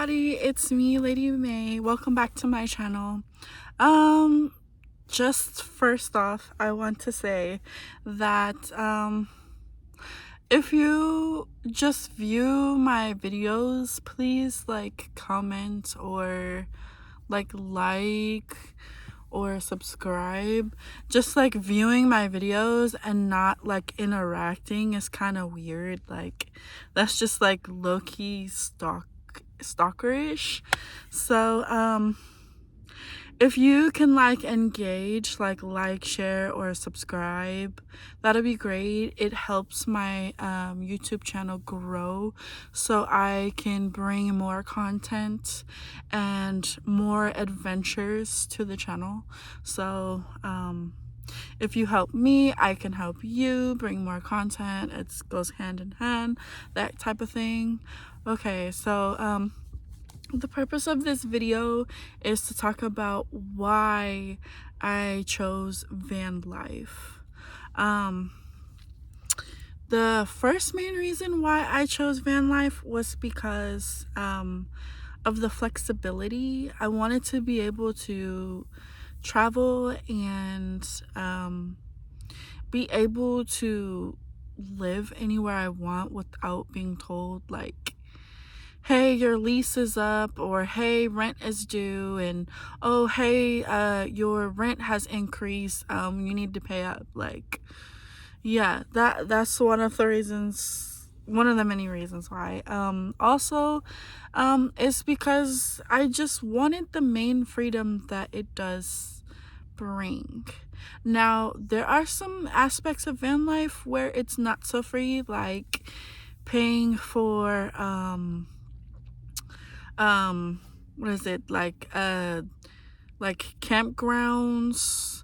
everybody, it's me, Lady May. Welcome back to my channel. Um just first off, I want to say that if you just view my videos, please comment or like or subscribe. Just viewing my videos and not interacting is kind of weird. That's just low-key stalkerish. So if you can engage, share or subscribe, that'll be great. It helps my YouTube channel grow so I can bring more content and more adventures to the channel. So if you help me, I can help you bring more content. It goes hand in hand, that type of thing. Okay, so the purpose of this video is to talk about why I chose van life. The first main reason why I chose van life was because of the flexibility. I wanted to be able to travel and be able to live anywhere I want without being told hey, your lease is up, or hey, rent is due, and oh, hey, your rent has increased, you need to pay up. Yeah, that's one of the reasons, one of the many reasons why. Also, it's because I just wanted the main freedom that it does bring. Now, there are some aspects of van life where it's not so free, like paying for what is it, campgrounds,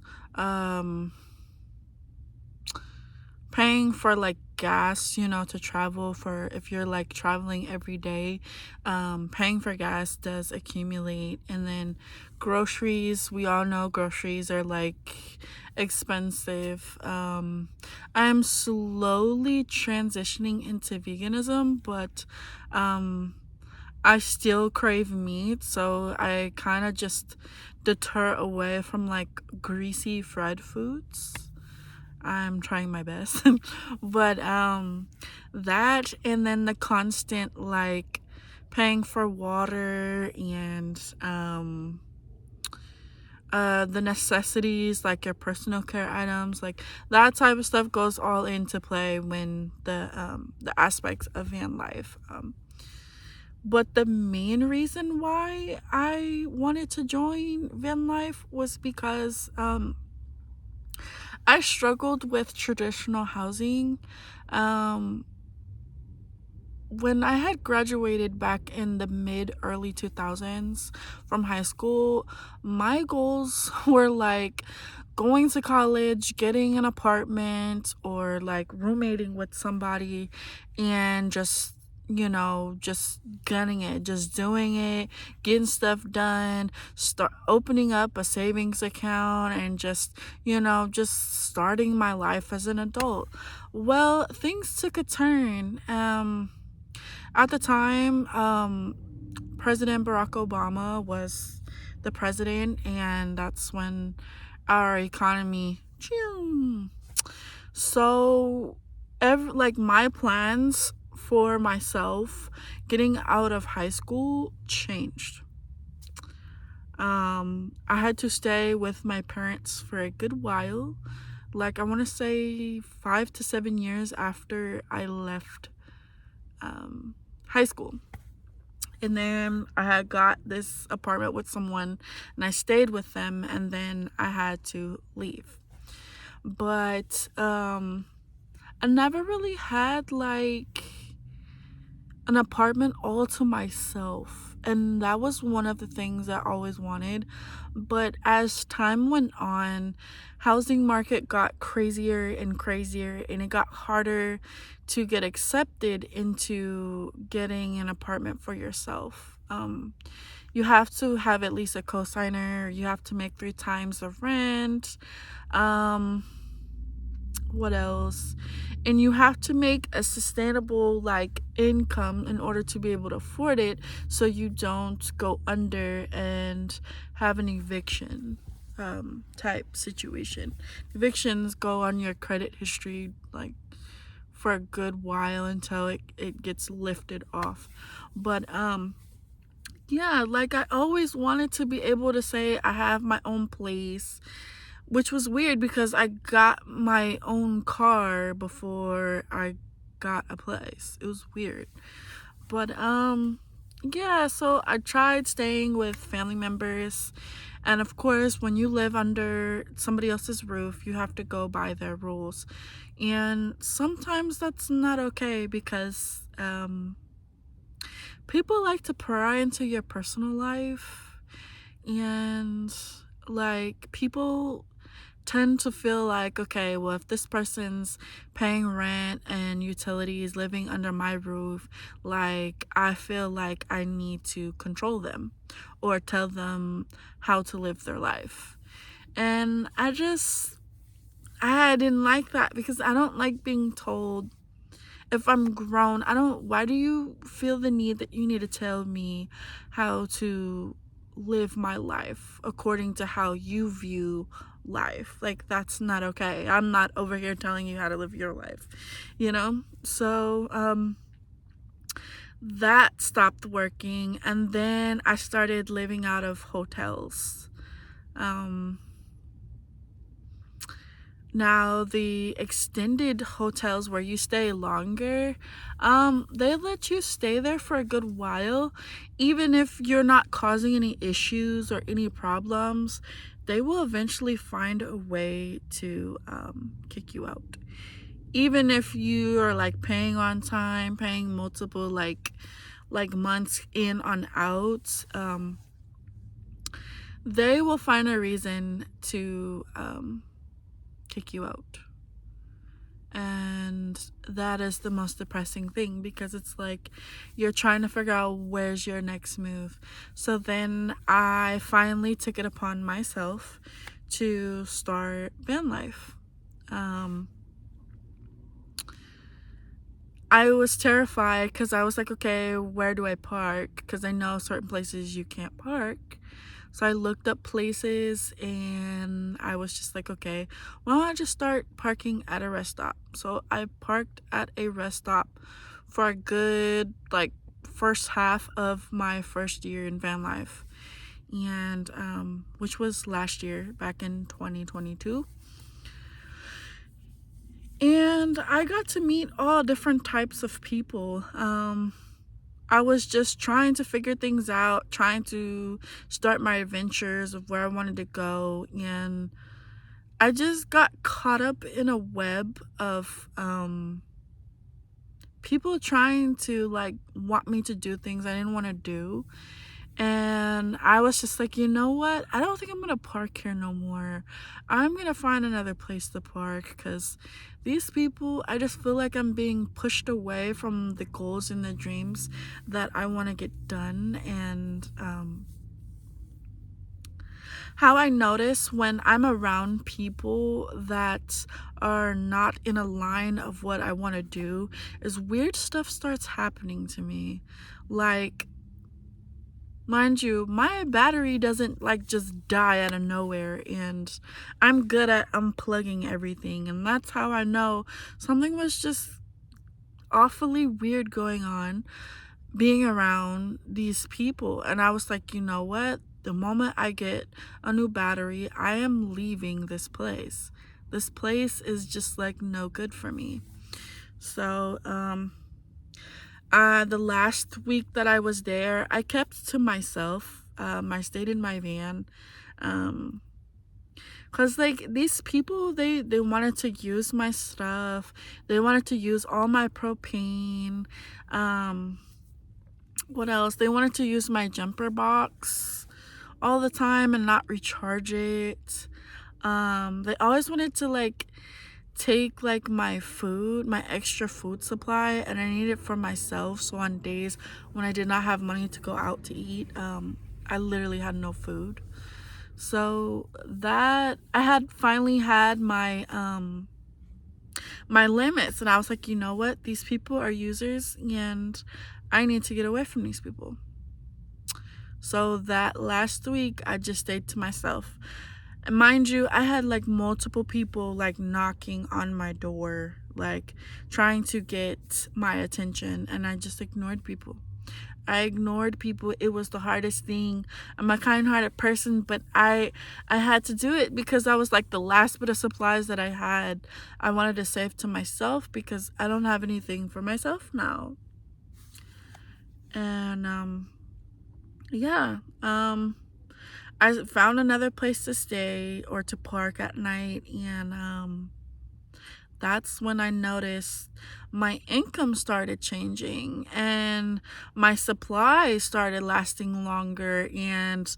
paying for gas, to travel, for if you're traveling every day. Paying for gas does accumulate. And then groceries, we all know groceries are expensive. I'm slowly transitioning into veganism, but I still crave meat, so I kind of just deter away from greasy fried foods. I'm trying my best. But that, and then the constant paying for water and the necessities, your personal care items, that type of stuff goes all into play when the aspects of van life. But the main reason why I wanted to join van life was because I struggled with traditional housing. When I had graduated back in the early 2000s from high school, my goals were going to college, getting an apartment, or roommating with somebody, and just just gunning it, just doing it, getting stuff done, start opening up a savings account, and just starting my life as an adult. Well, things took a turn. At the time, President Barack Obama was the president, and that's when our economy, so my plans for myself getting out of high school changed. I had to stay with my parents for a good while, I want to say 5 to 7 years after I left high school. And then I had got this apartment with someone, and I stayed with them, and then I had to leave. But I never really had an apartment all to myself, and that was one of the things I always wanted. But as time went on, housing market got crazier and crazier, and it got harder to get accepted into getting an apartment for yourself. You have to have at least a cosigner, you have to make 3 times the rent, What else? And you have to make a sustainable like income in order to be able to afford it, so you don't go under and have an eviction type situation. Evictions go on your credit history like for a good while until it gets lifted off. But yeah, like I always wanted to be able to say I have my own place, which was weird because I got my own car before I got a place. It was weird. But yeah, so I tried staying with family members, and of course when you live under somebody else's roof, you have to go by their rules. And sometimes that's not okay because people like to pry into your personal life, and like people tend to feel like, okay, well, if this person's paying rent and utilities, living under my roof, like I feel like I need to control them or tell them how to live their life. And I didn't like that because I don't like being told. If I'm grown, why do you feel the need that you need to tell me how to live my life according to how you view life? Like, that's not okay. I'm not over here telling you how to live your life, you know? So, that stopped working, and then I started living out of hotels. Um, Now, the extended hotels where you stay longer, they let you stay there for a good while. Even if you're not causing any issues or any problems, they will eventually find a way to kick you out. Even if you are like paying on time, paying multiple like months in on out, they will find a reason to kick you out. And that is the most depressing thing because it's like you're trying to figure out where's your next move. So then I finally took it upon myself to start van life. I was terrified because I was like, okay, where do I park? Because I know certain places you can't park. So I looked up places and I was just like, okay, why don't I just start parking at a rest stop? So I parked at a rest stop for a good like first half of my first year in van life, and which was last year, back in 2022. And I got to meet all different types of people. I was just trying to figure things out, trying to start my adventures of where I wanted to go, and I just got caught up in a web of people trying to like want me to do things I didn't want to do. And I was just like, you know what? I don't think I'm gonna park here no more. I'm gonna find another place to park because these people, I just feel like I'm being pushed away from the goals and the dreams that I want to get done. And how I notice when I'm around people that are not in a line of what I want to do is weird stuff starts happening to me. Like, mind you, my battery doesn't like just die out of nowhere, and I'm good at unplugging everything, and that's how I know something was just awfully weird going on being around these people. And I was like, you know what? The moment I get a new battery, I am leaving this place. This place is just like no good for me. So, the last week that I was there, I kept to myself. I stayed in my van. Cause like these people, they wanted to use my stuff. They wanted to use all my propane. What else? They wanted to use my jumper box all the time and not recharge it. They always wanted to like take like my food, my extra food supply, and I need it for myself. So on days when I did not have money to go out to eat, I literally had no food. So that I had finally had my my limits. And I was like, you know what? These people are users and I need to get away from these people. So that last week, I just stayed to myself. And mind you, I had like multiple people like knocking on my door, like trying to get my attention, and I just ignored people. I ignored people. It was the hardest thing. I'm a kind-hearted person, but I had to do it because I was like the last bit of supplies that I had. I wanted to save to myself because I don't have anything for myself now. And yeah, I found another place to stay or to park at night, and that's when I noticed my income started changing and my supplies started lasting longer, and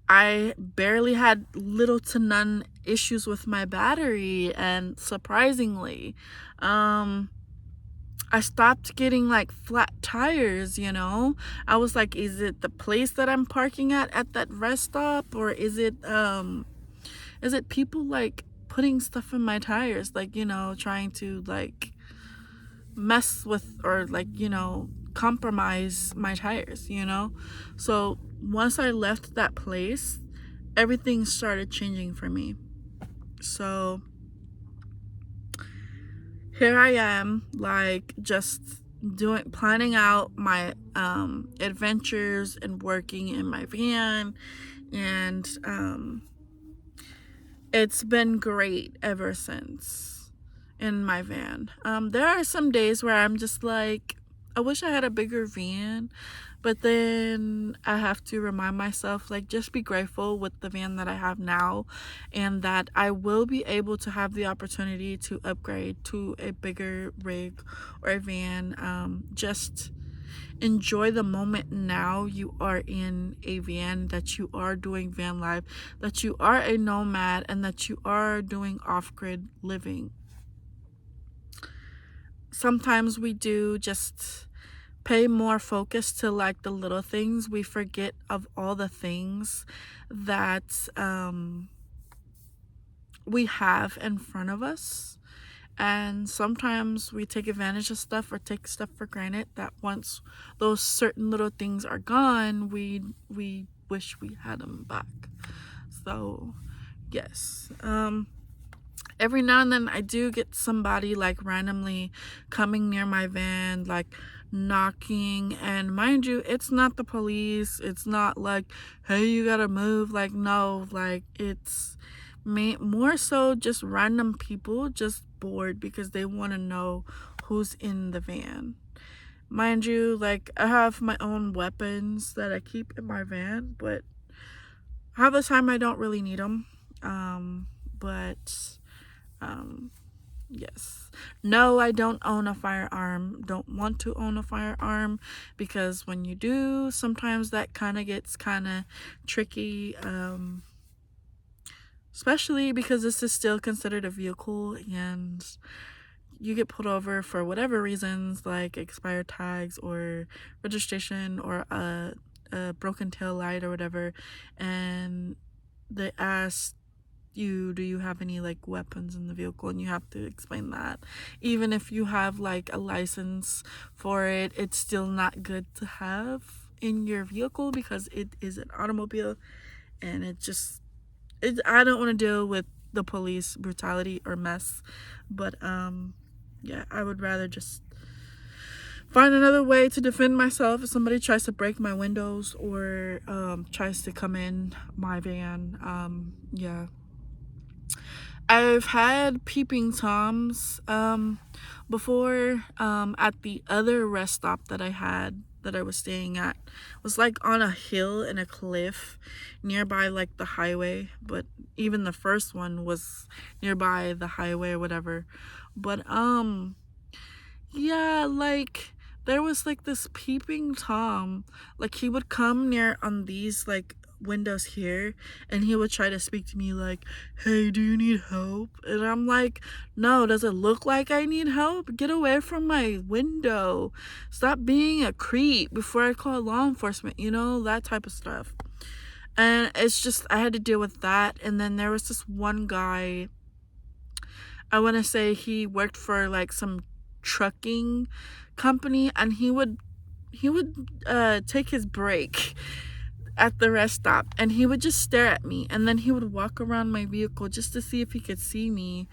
I barely had little to none issues with my battery. And surprisingly, I stopped getting like flat tires, you know? I was like, is it the place that I'm parking at that rest stop, or is it people like putting stuff in my tires, like, you know, trying to like mess with or like, you know, compromise my tires, you know? So once I left that place, everything started changing for me. So here I am, like, just planning out my adventures and working in my van, and it's been great ever since in my van. There are some days where I'm just like, I wish I had a bigger van, but then I have to remind myself, like, just be grateful with the van that I have now, and that I will be able to have the opportunity to upgrade to a bigger rig or a van. Just enjoy the moment now you are in a van, that you are doing van life, that you are a nomad, and that you are doing off-grid living. Sometimes we do just pay more focus to like the little things. We forget of all the things that we have in front of us. And sometimes we take advantage of stuff or take stuff for granted, that once those certain little things are gone, we wish we had them back. So yes, every now and then I do get somebody like randomly coming near my van, like knocking. And mind you, it's not the police. It's not like, hey, you gotta move. Like, no, like, it's more so just random people just bored because they want to know who's in the van. Mind you, like, I have my own weapons that I keep in my van, but half the time I don't really need them. But yes. No, I don't own a firearm. Don't want to own a firearm, because when you do, sometimes that kind of gets kind of tricky. Especially because this is still considered a vehicle, and you get pulled over for whatever reasons, like expired tags or registration or a broken tail light or whatever, and they ask you, do you have any like weapons in the vehicle, and you have to explain that. Even if you have like a license for it, it's still not good to have in your vehicle because it is an automobile, and I don't want to deal with the police brutality or mess. But yeah, I would rather just find another way to defend myself if somebody tries to break my windows or tries to come in my van. Yeah, I've had peeping toms before, at the other rest stop that I was staying at. It was like on a hill and a cliff nearby like the highway, but even the first one was nearby the highway or whatever. But yeah, like, there was like this peeping tom, like he would come near on these like windows here, and he would try to speak to me like, hey, do you need help? And I'm like, no, does it look like I need help? Get away from my window. Stop being a creep before I call law enforcement, you know, that type of stuff. And it's just, I had to deal with that. And then there was this one guy, I want to say he worked for like some trucking company, and he would take his break at the rest stop, and he would just stare at me, and then he would walk around my vehicle just to see if he could see me.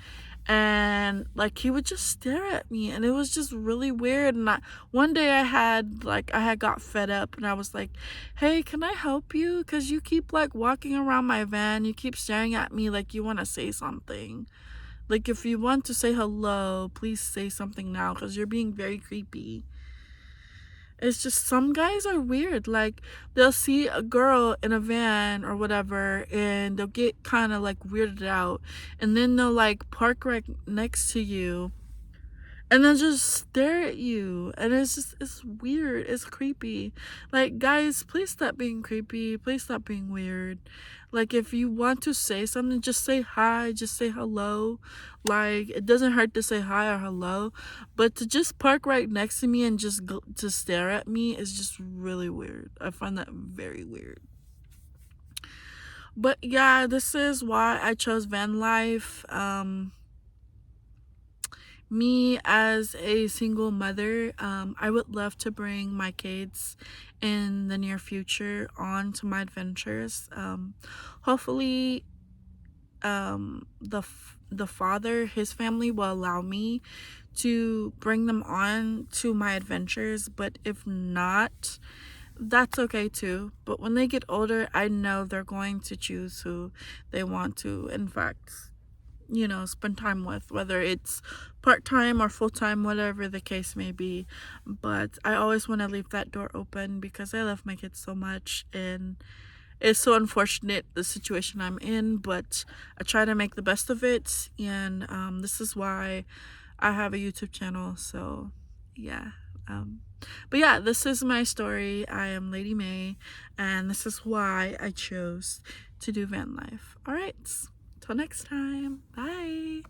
And like he would just stare at me, and it was just really weird. And one day I had got fed up, and I was like, hey, can I help you, because you keep like walking around my van, you keep staring at me like you want to say something. Like, if you want to say hello, please say something now, because you're being very creepy. It's just some guys are weird. Like, they'll see a girl in a van or whatever, and they'll get kind of like weirded out, and then they'll like park right next to you and then just stare at you, and it's weird, it's creepy. Like, guys, please stop being creepy, please stop being weird. Like, if you want to say something, just say hi, just say hello. Like, it doesn't hurt to say hi or hello, but to just park right next to me and just go to stare at me is just really weird. I find that very weird. But yeah, this is why I chose van life. Me as a single mother, I would love to bring my kids in the near future on to my adventures. Hopefully, the father, his family, will allow me to bring them on to my adventures. But if not, that's okay too. But when they get older, I know they're going to choose who they want to, in fact, spend time with, whether it's part-time or full-time, whatever the case may be. But I always want to leave that door open because I love my kids so much, and it's so unfortunate the situation I'm in, but I try to make the best of it. And this is why I have a YouTube channel. So yeah. But yeah, this is my story. I am Lady May, and this is why I chose to do van life. All right, till next time. Bye.